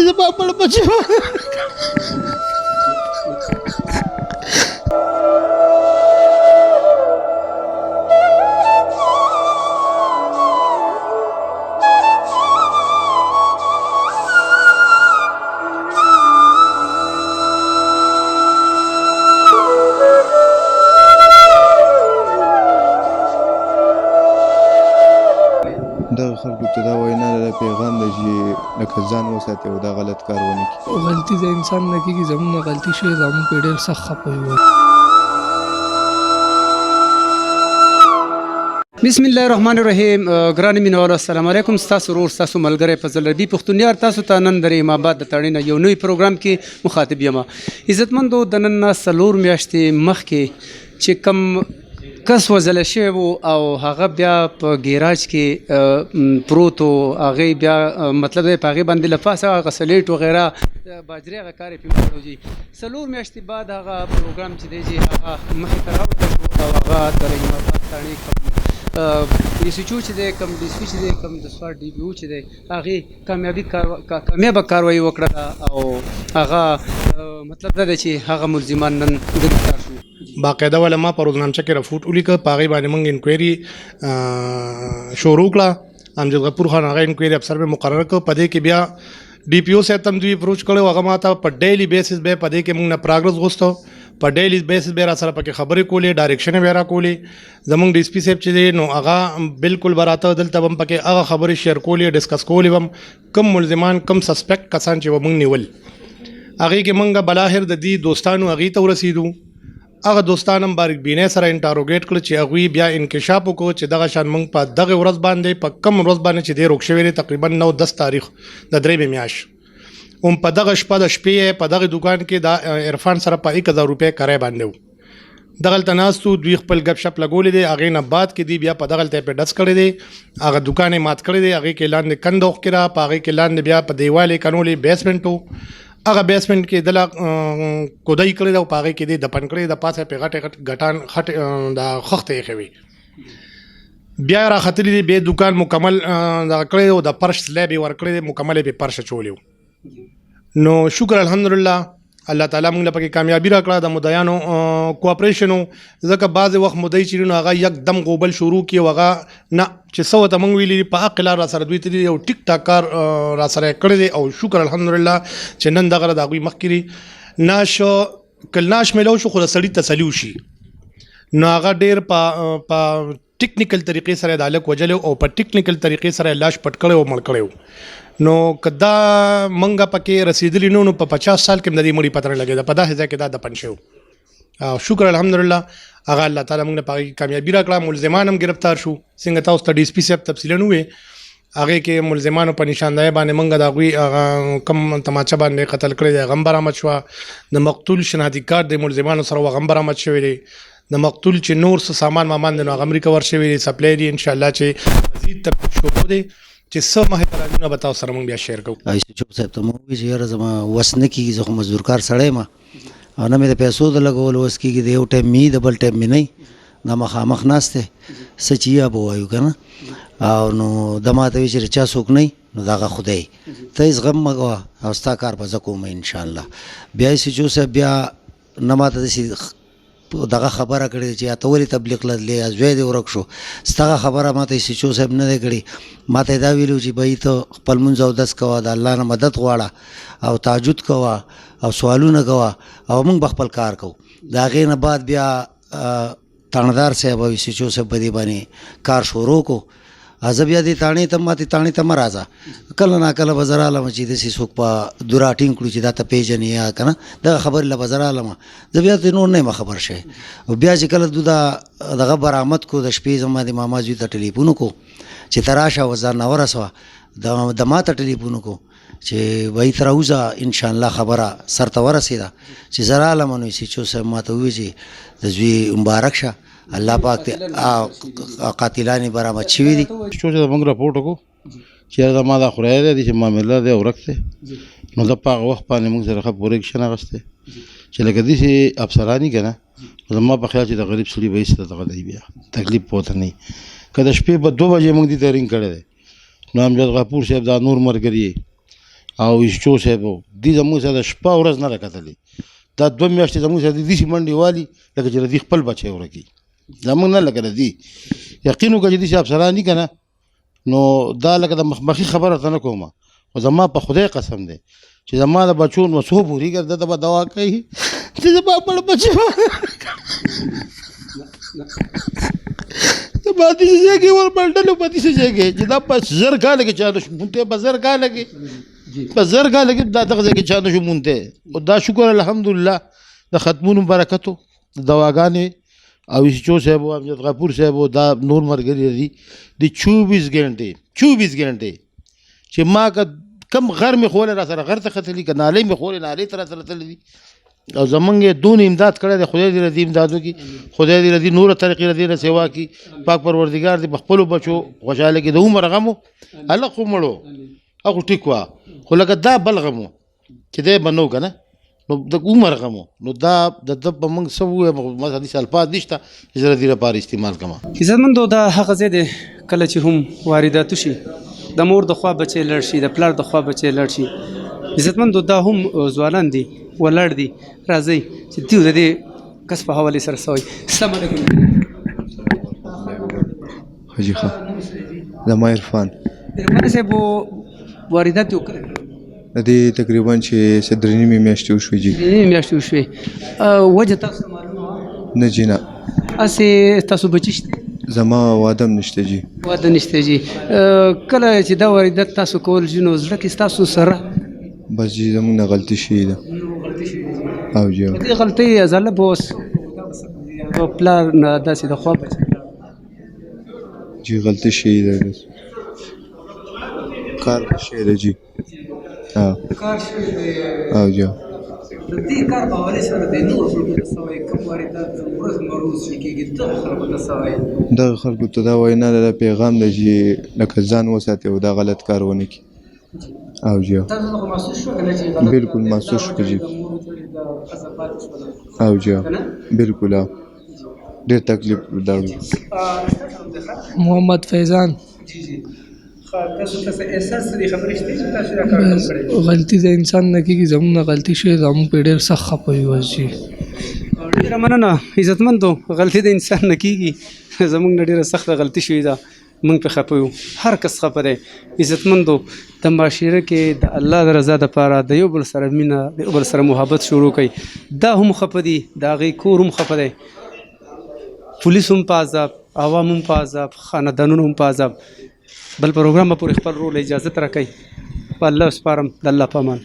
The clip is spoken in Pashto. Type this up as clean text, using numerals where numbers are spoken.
چې زما مړ بچی دغه خلکو ته دا وینا د پیغام دی چې لکه ځان وساتي او دا غلط کار ونه کړي. غلطي د انسان نه کېږي، زموږ نه غلطي شوې ده، موږ پرې ډېر سخت خفه یو. بسم الله الرحمن الرحیم. ګرانو مینوالو السلام علیکم. ستاسو ورور ستاسو ملګری فضل ربی پښتونیار تاسو ته نن د رحیم آباد د تړۍ نه یو نوی پروګرام کې مخاطب یم. عزتمندو د نن نه 4 میاشتې مخکې چې کم کس وژل شوی و او هغه بیا په ګیراج کې پروت و، هغې بیا مطلب دی په هغې باندې له پاسه هغه سلیټ وغیره باجرې هغه کار یې پې وکړو جي. 4 میاشتې بعد هغه پروګرام چې دی جي هغه مخې ته راوړل شو او هغه د رحیم آباد تاڼې ایسیچو چې دی کم ډي سي چې دی کم د سوار ډي بي او چې دی هغې کامیابه کاروایي وکړه او هغه مطلب دا دی چې هغه ملزمان نن ګرفتار شو. باقاعده ولا ما په روزنامچه کې رپورټ ولیکه، په هغې باندې موږ انکوایري شروع کړه. امجد غفور خان هغه انکوایري افسر مې مقرر کړ. په دې کې بیا ډي پي او صاحب ته هم دوی اپروچ کړی، هغه ما ته په ډیلي بیسس به په دې کې موږ نه پراګرس غوښتو، په ډیلي بیسس به را سره پکې خبرې کولې، ډایرکشن به را کولې. زموږ ډي اس پي صاحب چې دی نو هغه بالکل به راته دلته به هم پکې هغه خبرې شیر کولې، ډسکس کولې به هم کم ملزمان کم سسپیکټ کسان چې به موږ نیول. هغې کې موږ بلاخر د دې دوستانو هغې ته ورسېدو. هغه دوستان هم باریکبینۍ سره انټاروګیټ کړل چې هغوی بیا انکشاف وکړو چې دغه شان موږ په دغه ورځ باندې په کم ورځ باندې چې دی روک شوی دی تقریبا 9-10 تاریخ د 3 میاشت هم په دغه شپه د شپې په دغه دکان کې د عرفان سره په 1000 روپۍ کرای باندې و. دغلته ناستو دوی خپل ګپ شپ لګولې دی. هغې نه بعد کې دی بیا په دغلته یې پې ډس کړی دی، هغه دکان یې مات کړی دی. هغې کې لاندې کند اوښ کړه، په هغې کې لاندې بیا په دیوال یې کنولې بیسمنټ و. هغه بیسمنټ کې دله کودای کړی ده او په هغې کې دی دفن کړی د پاسه پې غټې ګټان د خښته ایښې وي. بیا راختلی دی، بیا دکان مکمل دغه کړی دی او د فرش سلیب یې ورکړی دی، مکمل یې پې فرش اچولی و. نو شکر الحمدلله الله تعالی موږ له پکې کامیابي راکړه. د مدعیانو کوآپریشن و، ځکه بعضې وخت مدعي چې نو هغه یکدم غوبل شروع کړي او هغه نه چې څه ورته موږ ویلي په حق لار را سره دوی ته یو ټیک ټاک کار را سره یې کړی دی او شکر الحمدلله چې نن دغه د هغوی مخکې ناش میلاو شو، خو د سړي تسلي وشي. نو هغه ډېر په ټیکنیکل طریقې سره د هلک وجلی او په ټیکنیکل طریقې سره لاش پټ کړی او مړ کړی و. نو که دا منګه پکې رسیدلی نو په 50 سال کې هم د دې مړي پته نه لګېده، په داسې ځای کې دا دفن شوی او شکر الحمدلله هغه الله تعالی موږ نه په هغې کامیابي راکړه. ملزمان هم ګرفتار شو، څنګه تاسو ته ډي اس پي صاحب تفصیلا ووایي. هغې کې ملزمانو په نشاندهۍ باندې موږ د هغوی کم تماچه باندې قتل کړی دی هغه هم برآمد شوه. د مقتول شناختی کارت د ملزمانو سره هغه هم برآمد شوی دی. د مقتول چې نور څه سامان مامان دی نو هغه هم ریکور شوی دی، سپلی دی. انشاءالله چې مزید تفتیش شروع دی چې څه مخې ته راځي نو به تاسو سره موږ بیا شیر کوو. ایسیچو صاحب ته مو ووایي چې یاره زما وس نه کېږي، زه خو مزدور کار سړی یم او نه مې د پیسو د لګولو وس کېږي، د یو ټایم مې د بل ټایم مې نه دا مخامخ ناست دی څه چې یا به ووایو که نه. او نو د ما ته وایي چې چا څوک نه نو د هغه خدای ته یې زغم مه کوه او ستا کار به زه کوم انشاءالله. بیا ایسیچو صاحب بیا نه ما ته داسې دغه خبره کړې چې یا ته ولې تبلیغ لدلې یا زوی دې ورک شو، ستغه خبره ما ته ایسیچو صاحب نه دی کړې. ما ته یې دا ویلي چې بهی ته خپل لمونځ اودس کوه، د الله نه مدد غواړه او تهجد کوه او سوالونه کوه او موږ به خپل کار کوو. د هغې نه بعد بیا تاڼدار صاحب او ایسیچو صاحب په دې باندې کار شروع کړو. زه بیا دې تاڼې ته ماتې تاڼې ته مه راځه، کله ناکله به زه رالم چې داسې څوک په دوره ټینګ کړو چې دا ته پېژنې یا که نه دغه خبرې له به زه رالم. زه بیا ترې نور نه یم خبر شوی. او بیا چې کله دو دغه برآمد کړو د شپې زما د ماما زوی ته ټلیفون وکړو چې ته راشه او ځان نه ورسوه، د ما ته ټلیفون وکړو چې وایي ته راوځه انشاءالله خبره سر ته ورسېده. چې زه رالم نو ایسیچو صاحب ما ته ووایي چې د زوی مبارک شه، الله پاک ته قاتلان برآمد شوي دي. چې موږ راپورټ وکړو چې دا ما دا خورای دی چې معامله دی ورک دی نو د په هغه وخت باندې موږ سره ښه پوره اکشن اخیستی چې لکه داسې افسران یي که نه زما په خیال چې د غریب سړي به هېڅ دغه دی بیا تکلیف پورته نه وي. که د شپې په 2 بجې موږ دې ته رینګ کړی دی نو امجد غفور صاحب دا نور ملګري او ایسچو صاحب دې زموږ سره د شپه ورځ نه ده کتلې دا 2 میاشتې زموږ سره داسې منډې والي لکه چې ردي خپل بچی ورکي زموږ نه لکه ردي یقین وکړه چې داسې افسران دي که نه نو دا لکه د مخمخي خبره ته نه کومه خو زما په خدای قسم دی چې زما د بچو نو څو پورېږي ده ته به دوا کوي چې زما مړ بچی ته به داسې ځای کې ورمنډلو په داسې ځای کې چې دا په 1000 کاله کې چا نه شو مونتی په 1000 کاله کې په 1000 کاله کې دا دغه ځای کې چا نه شو مونتی او دا شکر الحمدلله د ختمونو برکتو د دواګانې او ایسچو صاحب او امجد غفور صاحب او دا نور ملګري دي د 24 ګنټې چې ما که کم غر مې خولی را سره غر ته ختلي که نالۍ مې خولی نالۍ ته را سره تللی دي او زمونږ یې دون امداد کړی دی خدای دې ردي امداد وکړي خدای دې ردي نوره طریقې ردي نه سیوا کړي پاک پروردګار دې په خپلو بچو خوشحاله کړي د عمر غم و هلک خو مړو هغه ټیک وه خو لکه دا بل غم و چې دی به نه و که نه نو د عمر غم و نو دا د ده په موږ څه وویم ما حدیث الفاظ نشته چې زه د دې لپاره استعمال کړم عزتمندو دا هغه ځای دی کله چې هم وارداتو شي د مور د خوا بچی لړ شي د پلار د خوا بچی لړ شي عزتمندو دا هم ځوانان دي ولاړ دي راځئ چې دوی د دې کس په حوالې سره څه وایي السلام علیکم حاجي ښه زما عرفان صاحب واردات یې وکړل د دې تقریبا چې 3 میاشتې وشوې جي میاشتې وشوې وجه تاسو معلومه وه نه جي نه هسې تاسو بچي شته زما واده هم نشته جي واده نشته جي کله چې دا واردات تاسو کول جي نو زړه کې ستاسو سره بس جي زموږ نه غلطي شوې ده او جي دې غلطۍ ازاله به اوس پلار نه داسې د خوا بچي جي غلطي شوې ده بس کار شوی ده جي کار شوی دی او جي د دې کار په حوالې سره د نورو خلکو ته څه وایي کوم واردات ورځ مروز چې کېږي دغه خلکو ته څه وایي دغه خلکو ته دا وینا ده د پیغام ده چې لکه ځان وساتي او دا غلط کار ونه کړي او جي تاسو خو محسوس شو کنه چې غلط بالکل محسوس شو جي او جي بالکل ډېر تکلیف درلود محمد فیضان تاسو ته احساس دې خبرې شته چې تاسو دا کار کړی غلطي د انسان نه کېږي زموږ نه غلطي شوې زموږ په ډېر سخت خفه یو جي ډېره مننه عزتمندو غلطي د انسان نه کېږي زموږ نه ډېره سخته غلطي شوې ده موږ په خفه یو هر کس خفه دی عزتمندو د معاشره کې د الله د رضا دپاره د یو بل سره مینه د یو بل سره محبت شروع کړئ دا هم خفه دي د هغې کور هم خفه دی پولیس هم په عذاب عوام هم په عذاب خاندانونه هم په عذاب بل پروګرام به پورې خپل رول اجازت راکوئ په الله سپارم د الله په امان